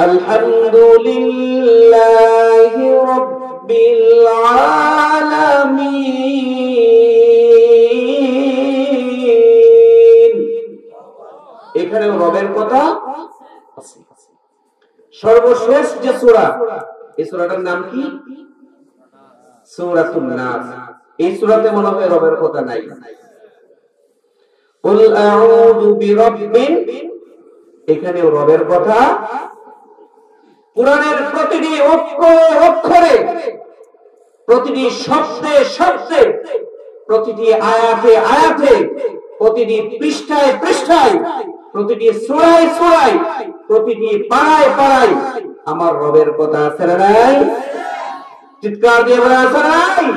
আলহামদুলিল্লাহি রাব্বিল আলামিন। এখানেও রবের কথা আছে। সর্বশেষ যে সূরা, এই সূরাটার নাম কি? সূরাতুন নাস। এই সূরাতে মনে হয় রবের কথা নাই। কুল আউযু বিরাব্বিন, এখানেও রবের কথা। কোরআনের প্রতিটি অক্ষরে, প্রতিটি শব্দে শব্দে, প্রতিটি আয়াতে আয়াতে, প্রতিটি পৃষ্ঠায় পৃষ্ঠায়, প্রতিটি সূরায় সূরায়, প্রতিটি পাড়ায় পাড়ায় আমার রবের কথা আছে না নাই? চিৎকার দিয়ে বলা আছে না নাই?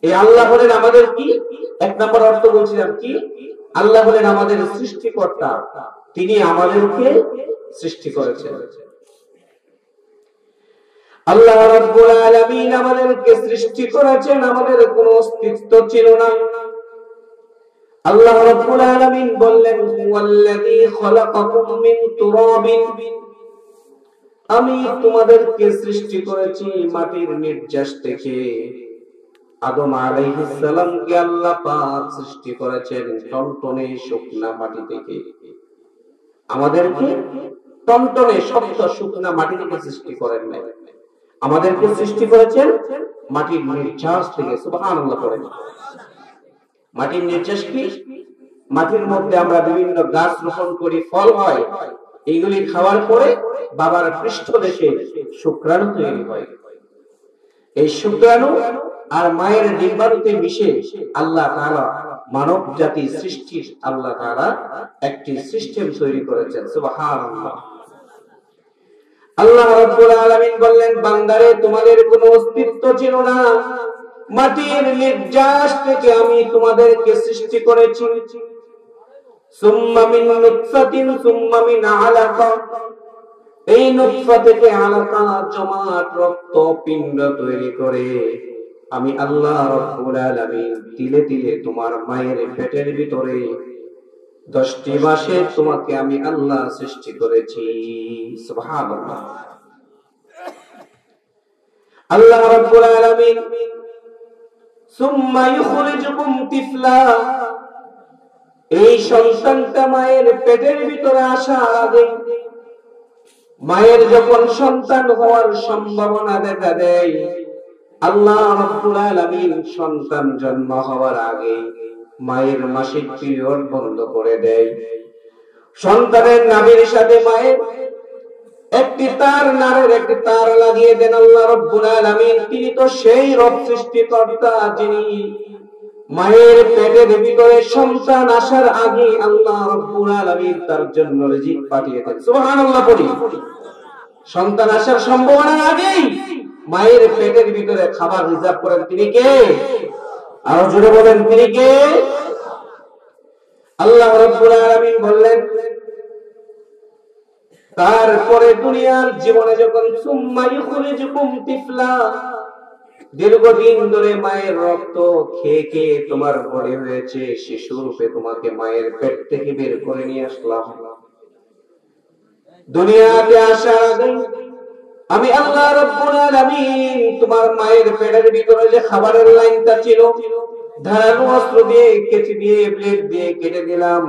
এই আল্লাহ হলেন আমাদের কি? এক নম্বর অর্থ বলছিলাম কি? আল্লাহ হলেন আমাদের সৃষ্টিকর্তা। তিনি আমাদেরকে সৃষ্টি করেছেন। আল্লাহ রাব্বুল আলামিন আমাদেরকে সৃষ্টি করেছেন, আমাদের কোনো অস্তিত্ব ছিল না। আল্লাহ রাব্বুল আলামিন বললেন, হুয়াল্লাযী খালাকাকুম মিন তুরাবিন, আমি তোমাদেরকে সৃষ্টি করেছি মাটির নির্যাস থেকে। আদম আলাইহিস সালামকে আল্লাহ পাক সৃষ্টি করেছেন টনটনে শুকনা মাটি থেকে। আমাদেরকে টনটনে শক্ত শুকনা মাটি থেকে সৃষ্টি করেন নাই, আমাদেরকে সৃষ্টি করেছেন মাটির নির্যাস থেকে। সুবহানাল্লাহ পড়েন। মাটির নির্যাস কি? মাটির মধ্যে আমরা বিভিন্ন গাছ রোপণ করি, ফল হয়, এইগুলি খাওয়ার পরে বাবার পৃষ্ঠদেশে শুক্রাণু তৈরি হয়। এই শুক্রাণু আর মায়ের ডিম্বাণুতে মিশে আল্লাহ তাআলা মানব জাতি সৃষ্টির আল্লাহ তাআলা একটি সিস্টেম তৈরি করেছেন। সুবহানাল্লাহ। আল্লাহ রাব্বুল আলামিন বললেন, বান্দারে তোমাদের কোনো অস্তিত্ব ছিল না, মাটির নির্যাস থেকে আমি তোমাদেরকে সৃষ্টি করেছি। সুম্মা মিন নুতফাতিন সুম্মা মিন আলাকা, এই নুতফা থেকে আলাকা জমাট রক্ত পিণ্ড তৈরি করে আমি আল্লাহ রাব্বুল আলামিন তিলে তিলে তোমার মায়ের পেটের ভিতরে 10টি মাসে তোমাকে আমি আল্লাহ সৃষ্টি করেছি। সুবহানাল্লাহ। আল্লাহ রাব্বুল আলামিন সুম্মা ইখরিজুকুম তিফলা, এই সন্তানটা মায়ের পেটের ভিতরে আসার আগে, মায়ের যখন সন্তান হওয়ার সম্ভাবনা দেখা দেয়, আল্লাহ রাব্বুল আলামিন সন্তান জন্ম হওয়ার আগে মায়ের মাসিক পিরিয়ড বন্ধ করে দেয়। সন্তানের নাভির সাথে মায়ের একটি তার, নারের একটি তার লাগিয়ে দেন আল্লাহ রাব্বুল আলামিন। তিনি তো সেই রব সৃষ্টিকর্তা যিনি মায়ের পেটের ভিতরে সন্তান আসার আগে আল্লাহ রাব্বুল আলামিন তার জন্য রিজিক পাঠিয়ে দেন। সুবহানাল্লাহ পড়ি। সন্তান আসার সম্ভাবনার আগেই মায়ের পেটের ভিতরে খাবার রিজার্ভ করেন তিনি কে? আরো জোরে বলেন, তিনি কে? আল্লাহ রাব্বুল আলামিন বললেন, তারপরে দুনিয়ার জীবনে যখন সুম্মা ইখরিজুকুম তিফলা, দীর্ঘদিন ধরে মায়ের রক্ত খেয়ে খেয়ে তোমার বড় হয়েছে, শিশু রূপে তোমাকে মায়ের পেট থেকে বের করে নিয়ে আসলাম। দুনিয়াতে আসার আগে আমি আল্লাহ রাব্বুল আলামিন তোমার মায়ের পেটের ভিতরে যে খাবারের লাইনটা ছিল, ধারালো অস্ত্র দিয়ে, কেচি দিয়ে, ব্লেড দিয়ে কেটে দিলাম।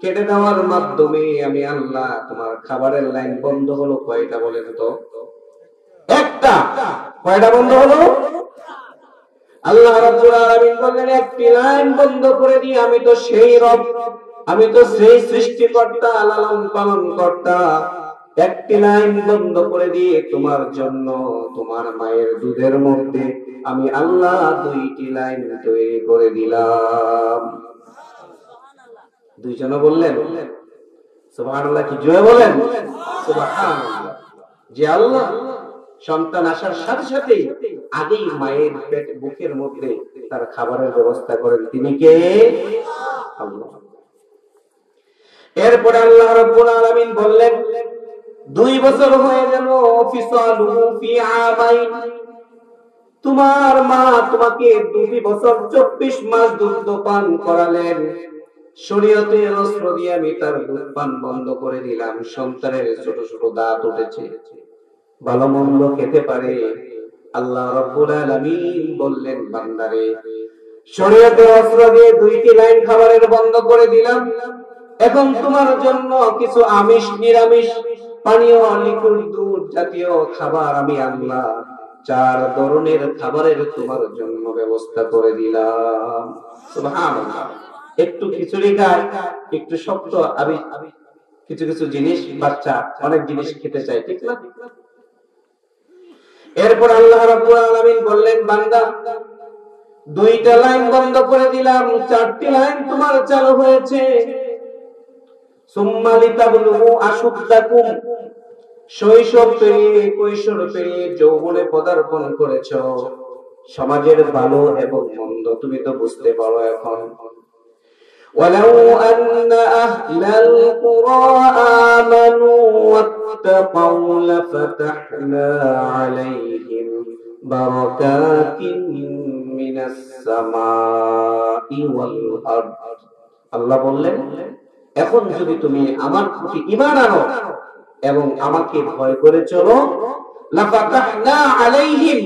কেটে দেওয়ার মাধ্যমে আমি আল্লাহ তোমার খাবারের লাইন বন্ধ হলো কয়টা বলেন তো? একটা। কয়টা বন্ধ হলো? আল্লাহ রাব্বুল আলামিন বললেন, একটি লাইন বন্ধ করে দিয়ে আমি তো সেই রব, আমি তো সেই সৃষ্টিকর্তা, লালন পালন কর্তা। একটি লাইন বন্ধ করে দিয়ে তোমার জন্য তোমার মায়ের দুধের মধ্যে আমি আল্লাহ 2টি লাইন তৈরি করে দিলাম। দুইজন বললেন সুবহানাল্লাহ। কি জোরে বলেন সুবহানাল্লাহ। যে আল্লাহ সন্তান আসার সাথে সাথে আগেই মায়ের পেট বুকের মধ্যে তার খাবারের ব্যবস্থা করেন তিনি কে? আল্লাহ। এরপরে আল্লাহ রাব্বুল আলামিন বললেন, 2 বছর হয়ে গেল, ফিসালুহু ফি আমাইন, তোমার মা তোমাকে 2 বছর 24 মাস দুধ পান করালেন। শরীয়তের অস্ত্র দিয়ে আমি তার দুধ পান বন্ধ করে দিলাম। সন্তানের ছোট ছোট দাঁত উঠেছে, ভালো মন্দ খেতে পারে। আল্লাহ রাব্বুল আলামিন বললেন, বান্দারে শরীয়তের অস্ত্র দিয়ে 2টি লাইন খাবারের বন্ধ করে দিলাম। এখন তোমার জন্য কিছু আমিষ নিরামিষ পানীয় লিকুইড দুধ জাতীয় খাবার আমি আল্লাহ 4 ধরনের খাবারের তোমার জন্য ব্যবস্থা করে দিলাম। সুবহানাল্লাহ। একটু খিচুড়ি খায়, একটু শক্ত আমি কিছু কিছু জিনিস, বাচ্চা অনেক জিনিস খেতে চায়, ঠিক না? এরপর আল্লাহ রাব্বুল আলামিন বললেন, বান্দা 2টা লাইন বন্ধ করে দিলাম, 4টি লাইন তোমার চালু হয়েছে। সুম্মা লিতাবলুগু আশুদ্দাকুম, শৈশব পেরিয়ে কৈশোর পেরিয়ে যৌবনে পদার্পণ করেছো, সমাজের ভালো এবং মন্দ তুমি তো বুঝতে পারো এখন। ওয়ালাউ আন্না আহলাল কুরা আমানু ওয়াত্তাকাউ লাফাতাহনা আলাইহিম বারাকাতিন মিনাস সামাই ওয়াল আরদ। আল্লাহ বললেন, এখন যদি তুমি আমার প্রতি ঈমান আনো এবং আমাকে ভয় করে চলো, লাফাতাহনা আলাইহিম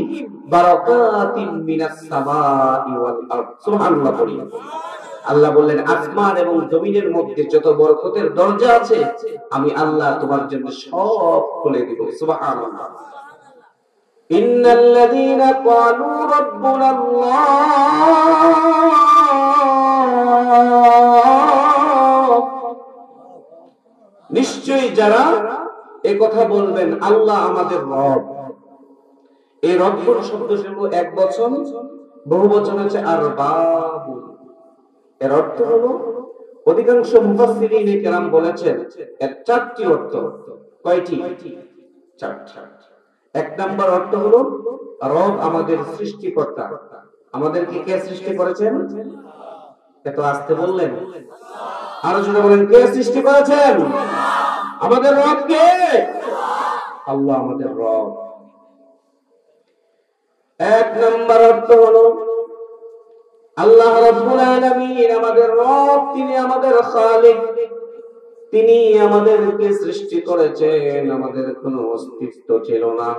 বারাকাতিন মিনাস সামাই ওয়াল আরদ। সুবহানাল্লাহ। আল্লাহ বললেন, আসমান এবং জমিনের মধ্যে যত বরকতের দরজা আছে আমি আল্লাহ তোমার জন্য সব খুলে দিব। সুবহানাল্লাহ। ইন্নাল্লাযীনা ক্বালু রাব্বুনাল্লাহ, নিশ্চয়ই যারা এই কথা বলবেন আল্লাহ আমাদের রব। এই রব শব্দ হলো এক বচন, বহু বচন হচ্ছে আরবাবু। এর অর্থ হলো, অধিকাংশ মুফাসসিরিনে কেরাম বলেছেন এর 4টি অর্থ। কয়টি? 4টি। 1 নাম্বার অর্থ হলো রব আমাদের সৃষ্টিকর্তা। আমাদেরকে কে সৃষ্টি করেছেন? এত আস্তে বললেন, আরো জোরে বলেন, কে সৃষ্টি করেছেন? আমাদের রব কে? আল্লাহ আমাদের রব। 1 নাম্বার অর্থ হলো আল্লাহ রাব্বুল আলামিন আমাদের রব, তিনি আমাদের খালিক, তিনি আমাদেরকে সৃষ্টি করেছেন, আমাদের কোনো অস্তিত্ব ছিল না।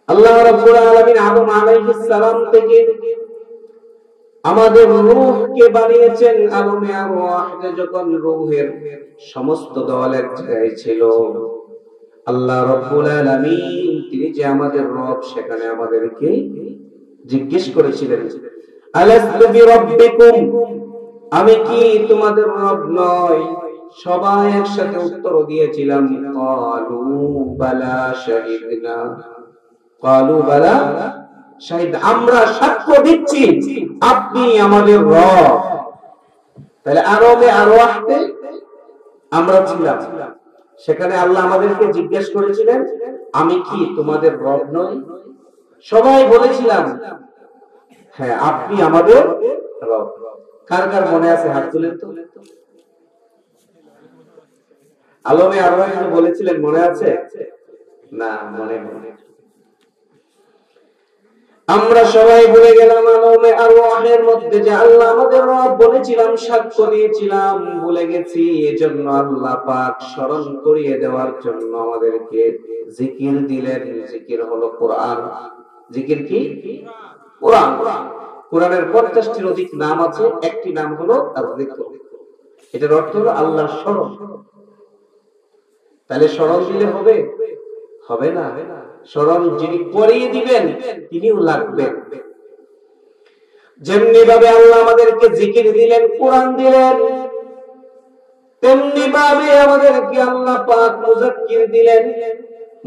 আল্লাহ রাব্বুল আলামিন আদম আলাইহিস সালাম থেকে আমাদের রূহকে বানিয়েছেন। আলমে আরওয়াহতে যখন রূহের সমস্ত দল এক জায়গায় ছিল, আল্লাহ রাব্বুল আলামিন তিনি যে আমাদের রব, সেখানে আমাদেরকে জিজ্ঞেস করেছিলেন, আলাস্তু বিরাব্বিকুম, আমি কি তোমাদের রব নয়? সবাই একসাথে উত্তর দিয়েছিলাম, ক্বালু বালা শাহিদনা, ক্বালু বালা শাহিদ, আমরা সাক্ষ্য দিচ্ছি আপনি আমাদের রব। তাহলে আরবে আরওয়াহতে আমরা ছিলাম, সেখানে আল্লাহ আমাদেরকে জিজ্ঞেস করেছিলেন, আমি কি তোমাদের রব নই? সবাই বলেছিলাম, হ্যাঁ আপনি আমাদের রব। কার কার মনে আছে হাত তুলেন তো। আলমে আরওয়াহ বলেছিলেন, মনে আছে? না, মনে মনে আমরা সবাই ভুলে গেলাম। আলমে আরওয়াহের মধ্যে যে আল্লাহ আমাদের রব বলেছিলাম, সাক্ষ্য দিয়েছিলাম, ভুলে গেছি। এজন্য আল্লাহ পাক স্মরণ করিয়ে দেওয়ার জন্য আমাদেরকে জিকির দিলেন। জিকির হলো কোরআন। জিকির কি? কোরআন। কোরআনের 50টির অধিক নাম আছে, একটি নাম হলো যিকর। এটার অর্থ হলো আল্লাহর স্মরণ। তাহলে স্মরণ দিলে হবে? হবে না। স্মরণ যিনি করিয়ে দিবেন তিনিও লাগবেন। যেমনি ভাবে আল্লাহ আমাদেরকে জিকির দিলেন, কোরআন দিলেন, তেমনি ভাবে আমাদেরকে আল্লাহ পাক মুযাক্কির দিলেন।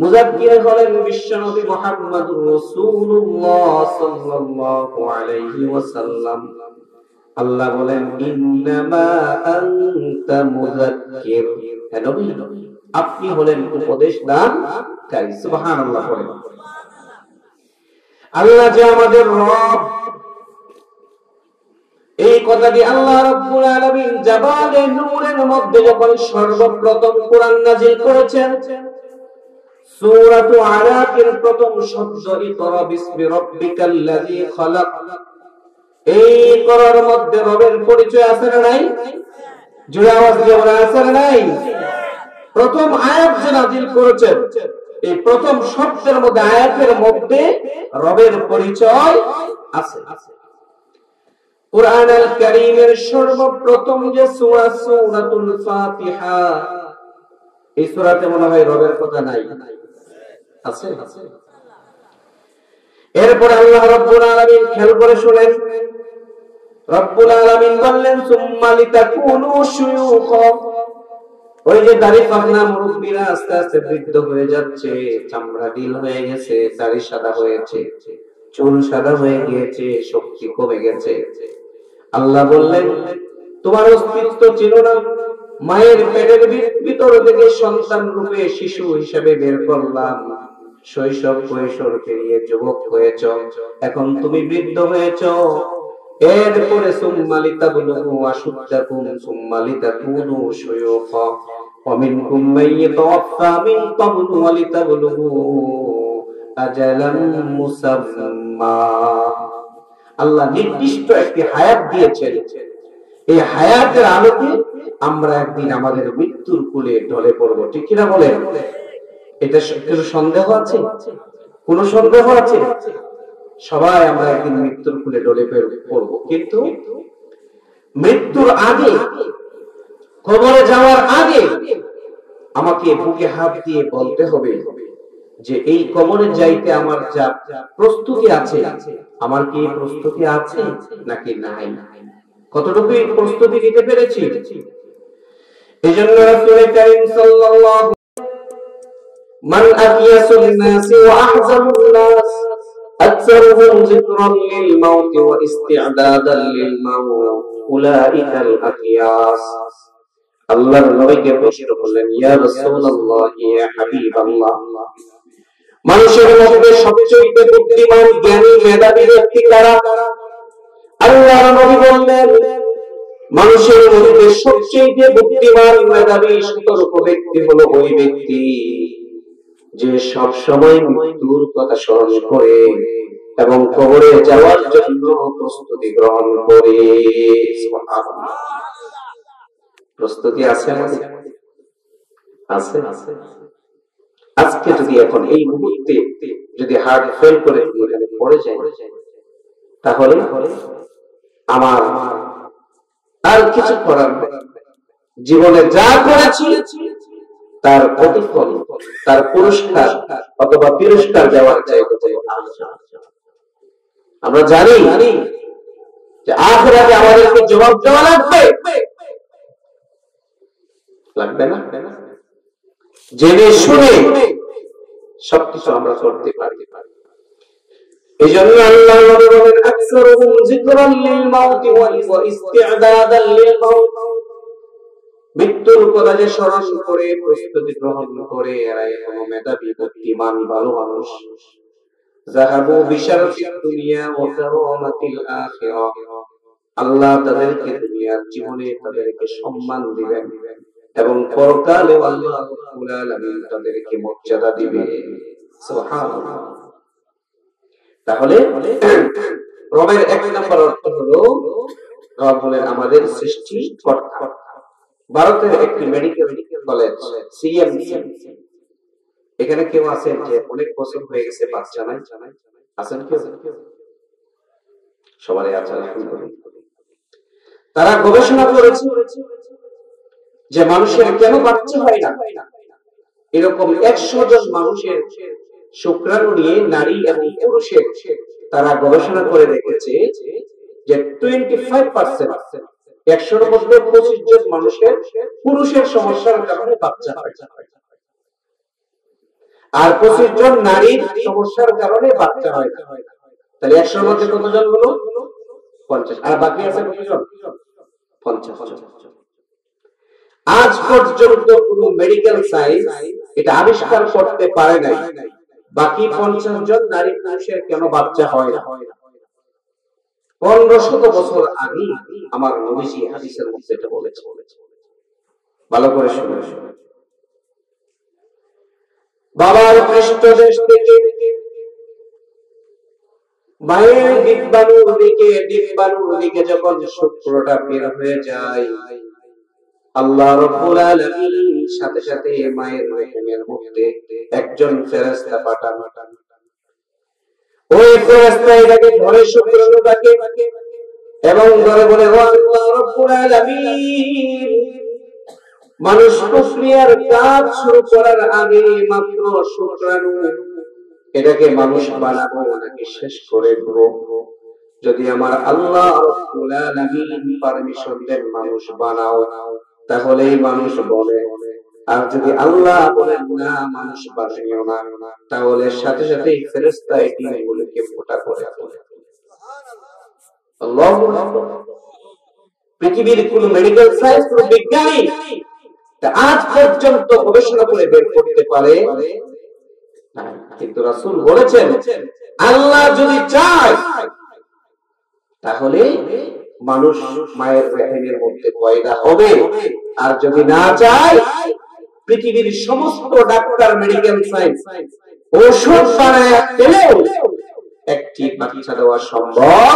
মুযাক্কির হলেন বিশ্বনবী মুহাম্মদুর রাসূলুল্লাহ সাল্লাল্লাহু আলাইহি ওয়াসাল্লাম। আল্লাহ বলেন, ইন্নামা আনতা মুযাক্কির, হে নবী আপনি হলেন উপদেশ দানকারী। সুবহানাল্লাহ বলেন। আল্লাহ যে আমাদের রব, এই কথাটি আল্লাহ রাব্বুল আলামিন জাবালে নূরের মধ্যে যখন সর্বপ্রথম কোরআন নাযিল করেছেন, সূরাতু আলাকের প্রথম শব্দ ইকরা বিসমি রাব্বিকাল্লাযী খালাক, এই কোরআনের মধ্যে রবের পরিচয় আছে না নাই? জোরে আওয়াজ দিয়ে বলা আছে না নাই? প্রথম আয়াত যে নাযিল করেছেন, এই প্রথম শব্দের মধ্যে, আয়াতের মধ্যে রবের পরিচয় আছে। কুরআন আল কারীমের সর্বপ্রথম যে সূরা, সূরাতুল ফাতিহা, এই সূরাতে মনে হয় রবের কথা নাই? আছে। এরপর আল্লাহ রাব্বুল আলামিন খেয়াল করে শুনেন, রব্বুল আলামিন বললেন সুম্মা লিতাকুনু শুয়ুখা। ওই যে দাড়ি পাকনা মুরব্বিরা আস্তে আস্তে বৃদ্ধ হয়ে যাচ্ছে, চামড়া ঢিল হয়ে গেছে, দাড়ি সাদা হয়েছে, চুল সাদা হয়ে গিয়েছে, শক্তি কমে গেছে। আল্লাহ বললেন তোমার অস্তিত্ব ছিল না, মায়ের পেটের ভিতর থেকে সন্তান রূপে শিশু হিসেবে বের করলাম, শৈশব কৈশোর পেরিয়ে যুবক হয়েছ, এখন তুমি বৃদ্ধ হয়েছ। এরপরে সুম্মা লিতাবলুগু আশুদ্দাকুম সুম্মা লিতাকুনু শুয়ুখা ওয়া মিনকুম মান ইয়াতাওয়াফা মিন ক্বাবলু ওয়া লিতাবলুগু আজালান মুসাম্মা। আল্লাহ নির্দিষ্ট একটি হায়াত দিয়েছেন, এই হায়াতের আলোকে আমরা একদিন আমাদের মৃত্যুর কূলে ঢলে পড়ব। ঠিক কিনা বলেন? এটা কিছু সন্দেহ আছে? কোন সন্দেহ আছে? সবাই আমরা একদিন মৃত্যুর কূলে ঢলে পড়ব, কিন্তু মৃত্যুর আগে, কবরে যাওয়ার আগে আমাকে বুকে হাত দিয়ে বলতে হবে যে এই কবরে যাইতে আমার যা প্রস্তুতি আছে, আমার কি প্রস্তুতি আছে নাকি নাই, কতটুকু প্রস্তুতি নিতে পেরেছি। এজন্য রাসূল কারীম সাল্লাল্লাহু মান আকিয়াসুন নাস ওয়া আহজামুন নাস আকসারুহুম যিকরান লিল মাউত ওয়া ইসতি'দাদান লিল মাউত উলাইকাল আকিয়াস। আল্লাহর নবীকে প্রশ্ন করলেন, ইয়া রাসূলুল্লাহ, ইয়া হাবিবাল্লাহ, মানুষের মধ্যে সবচেয়ে বুদ্ধিমান, জ্ঞানী, মেধাবী ব্যক্তি কারা? আল্লাহর নবী বললেন, মানুষের মধ্যে সবচেয়ে বুদ্ধিমান, মেধাবী, সতর্ক ব্যক্তি হলো ওই ব্যক্তি যে সব সময় মৃত্যুর কথা স্মরণ করে এবং কবরে যাওয়ার জন্য প্রস্তুতি গ্রহণ করে। সুবহানাল্লাহ। প্রস্তুতি আছে আমাদের? আছে। আজকে যদি এখন এই মুহূর্তে যদি হার্ট ফেল করে এখানে পড়ে যায়, তাহলে আমার আর কিছু করার নেই। জীবনে যা করেছি তার প্রতিফল, তার পুরস্কার অথবা তিরস্কার দেওয়ার জায়গাতে আমরা জানি যে আখিরাতে আমাদেরকে জবাব দেওয়া লাগবে না? জেনে শুনে সবকিছু আমরা করতে পারি। এজন্য আল্লাহ বলেন আকসারুহুম যিকরান লিল মাউত ওয়া ইসতি'দাদান লিল মাউত। মৃত্যুর কথা যে স্মরণ করে প্রস্তুতি গ্রহণ করে, এরা কোনো মেধাবী, বুদ্ধিমান, ভালো মানুষ। যাহাবু বিশারাফিদ দুনিয়া ওয়া কারামাতিল আখিরাহ। আল্লাহ তাদেরকে দুনিয়ার জীবনে তাদেরকে সম্মান দিবেন এবং পরকালে আল্লাহ রাব্বুল আলামিন তাদেরকে মর্যাদা দিবেন। সুবহানাল্লাহ। তাহলে রবের এক নম্বর অর্থ হলো রব হলেন আমাদের সৃষ্টিকর্তা। ভারতের একটি মেডিকেল কলেজ সিএমসি, এখানে কেউ আছেন যে অনেক বছর হয়ে গেছে বাচ্চা নাই? আছেন কেউ? সবাই আছেন। তারা গবেষণা করেছে যে মানুষের কেন বাচ্চা হয় না। এরকম 100 জন মানুষের শুক্রাণু নিয়ে নারী এবং পুরুষের তারা গবেষণা করে দেখেছে যে 25%, 100 মধ্যে 25 জন মানুষের পুরুষের সমস্যার কারণে বাচ্চা হয়, আর 25 জন নারীর সমস্যার কারণে বাচ্চা হয় না। তাহলে 100 মধ্যে কতজন হলো? 50। আর বাকি আছে কতজন? 50 জন। আজ পর্যন্ত কোন মেডিকেল সায়েন্স এটা আবিষ্কার করতে পারে নাই বাকি 50 জন নারী পুরুষের কেন বাচ্চা হয় না। 1500 বছর আগে আমার নবীজি হাদিসের মধ্যে এটা বলেছে। ভালো করে শুনুন। বাবার পৃষ্ঠদেশ থেকে মায়ের ডিম্বাণুর দিকে যখন শুক্রটা বের হয়ে যায়, আল্লাহ রাব্বুল আলামিন সাথে সাথে মায়ের রেহেমের মধ্যে একজন ফেরেশতা পাঠান। ওই ফেরেশতা এটাকে ধরে শুক্রটাকে এবং ধরে বলে, ও আল্লাহ রাব্বুল আলামিন, মানুষ প্রক্রিয়ার কাজ শুরু করার আগে মাত্র শুক্রাণু, এটাকে মানুষ বানাবো নাকি শেষ করে দেবো? যদি আমার আল্লাহ রাব্বুল আলামিন পারমিশন দেন মানুষ বানাও, তাহলেই মানুষ বলে। আর যদি আল্লাহ বলেন না মানুষ বানিও না, তাহলে সাথে সাথেই ফেরেশতা এই ডিমগুলোকে ফোঁটা করে ফেলে। আল্লাহু আকবার। পৃথিবীর কোন মেডিকেল সায়েন্স, কোন বিজ্ঞানী আজ পর্যন্ত গবেষণা করে বের করতে পারে না, কিন্তু রাসূল বলেছেন আল্লাহ যদি চায় তাহলে মানুষ মায়ের রেহেমের মধ্যে পয়দা হবে, আর যদি না চায় পৃথিবীর সমস্ত ডাক্তার, মেডিকেল সায়েন্স ওষুধ বানায় পেলেও একটি বাচ্চা দেওয়া সম্ভব